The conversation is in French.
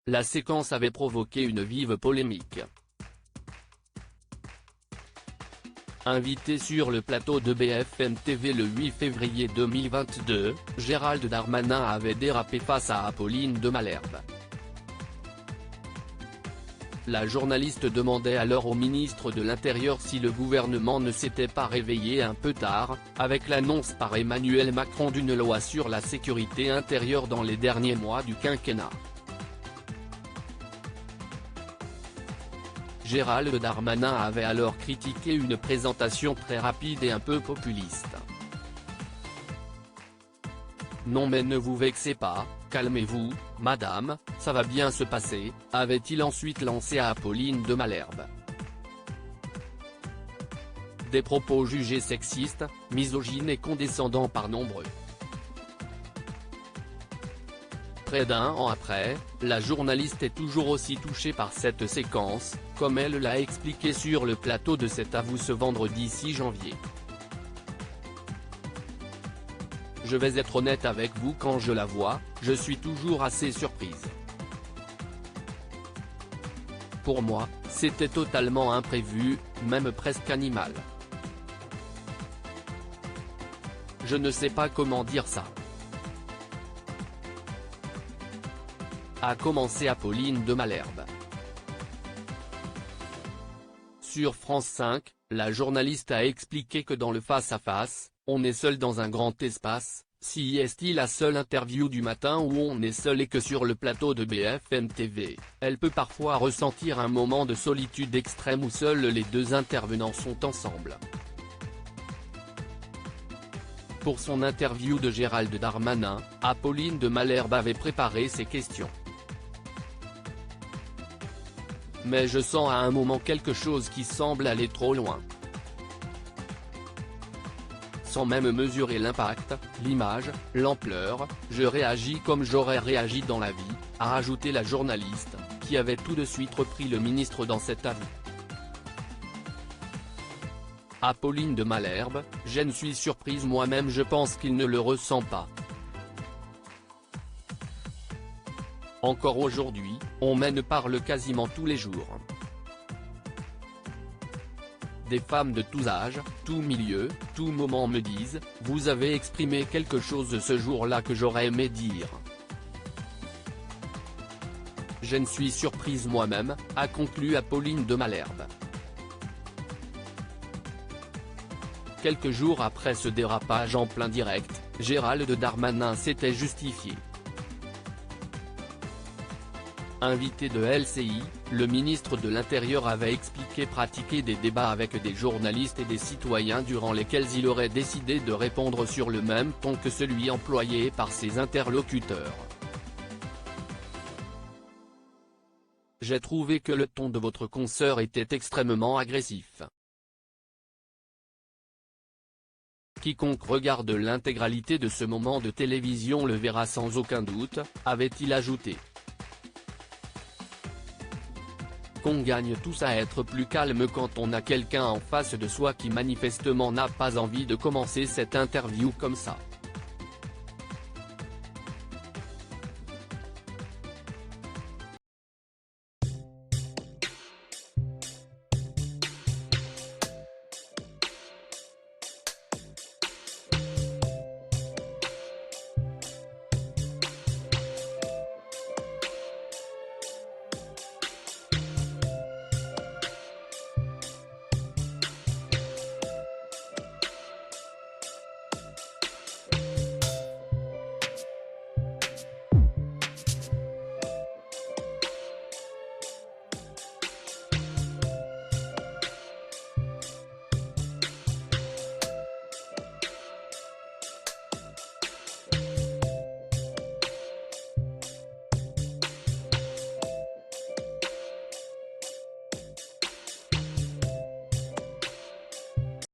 la séquence avait provoqué une vive polémique. Invité sur le plateau de BFM TV le 8 février 2022, Gérald Darmanin avait dérapé face à Apolline de Malherbe. La journaliste demandait alors au ministre de l'Intérieur si le gouvernement ne s'était pas réveillé un peu tard, avec l'annonce par Emmanuel Macron d'une loi sur la sécurité intérieure dans les derniers mois du quinquennat. Gérald Darmanin avait alors critiqué une présentation très rapide et un peu populiste. Non mais ne vous vexez pas, calmez-vous, madame, ça va bien se passer, avait-il ensuite lancé à Apolline de Malherbe. Des propos jugés sexistes, misogynes et condescendants par nombreux. Près d'un an après, la journaliste est toujours aussi touchée par cette séquence, comme elle l'a expliqué sur le plateau de C'est à vous ce vendredi 6 janvier. Je vais être honnête avec vous, quand je la vois, je suis toujours assez surprise. Pour moi, c'était totalement imprévu, même presque animal. Je ne sais pas comment dire ça. A commencé Apolline de Malherbe. Sur France 5, la journaliste a expliqué que dans le face-à-face, on est seul dans un grand espace, si est-il la seule interview du matin où on est seul et que sur le plateau de BFM TV, elle peut parfois ressentir un moment de solitude extrême où seuls les deux intervenants sont ensemble. Pour son interview de Gérald Darmanin, Apolline de Malherbe avait préparé ses questions. Mais je sens à un moment quelque chose qui semble aller trop loin. Sans même mesurer l'impact, l'image, l'ampleur, je réagis comme j'aurais réagi dans la vie, a rajouté la journaliste, qui avait tout de suite repris le ministre dans cet aveu. Apolline de Malherbe, je ne suis surprise moi-même, je pense qu'il ne le ressent pas. Encore aujourd'hui, on m'en parle quasiment tous les jours. Des femmes de tous âges, tout milieu, tout moment me disent, vous avez exprimé quelque chose ce jour-là que j'aurais aimé dire. Je ne suis surprise moi-même, a conclu Apolline de Malherbe. Quelques jours après ce dérapage en plein direct, Gérald Darmanin s'était justifié. Invité de LCI, le ministre de l'Intérieur avait expliqué pratiquer des débats avec des journalistes et des citoyens durant lesquels il aurait décidé de répondre sur le même ton que celui employé par ses interlocuteurs. J'ai trouvé que le ton de votre consoeur était extrêmement agressif. Quiconque regarde l'intégralité de ce moment de télévision le verra sans aucun doute, avait-il ajouté. On gagne tous à être plus calme quand on a quelqu'un en face de soi qui manifestement n'a pas envie de commencer cette interview comme ça.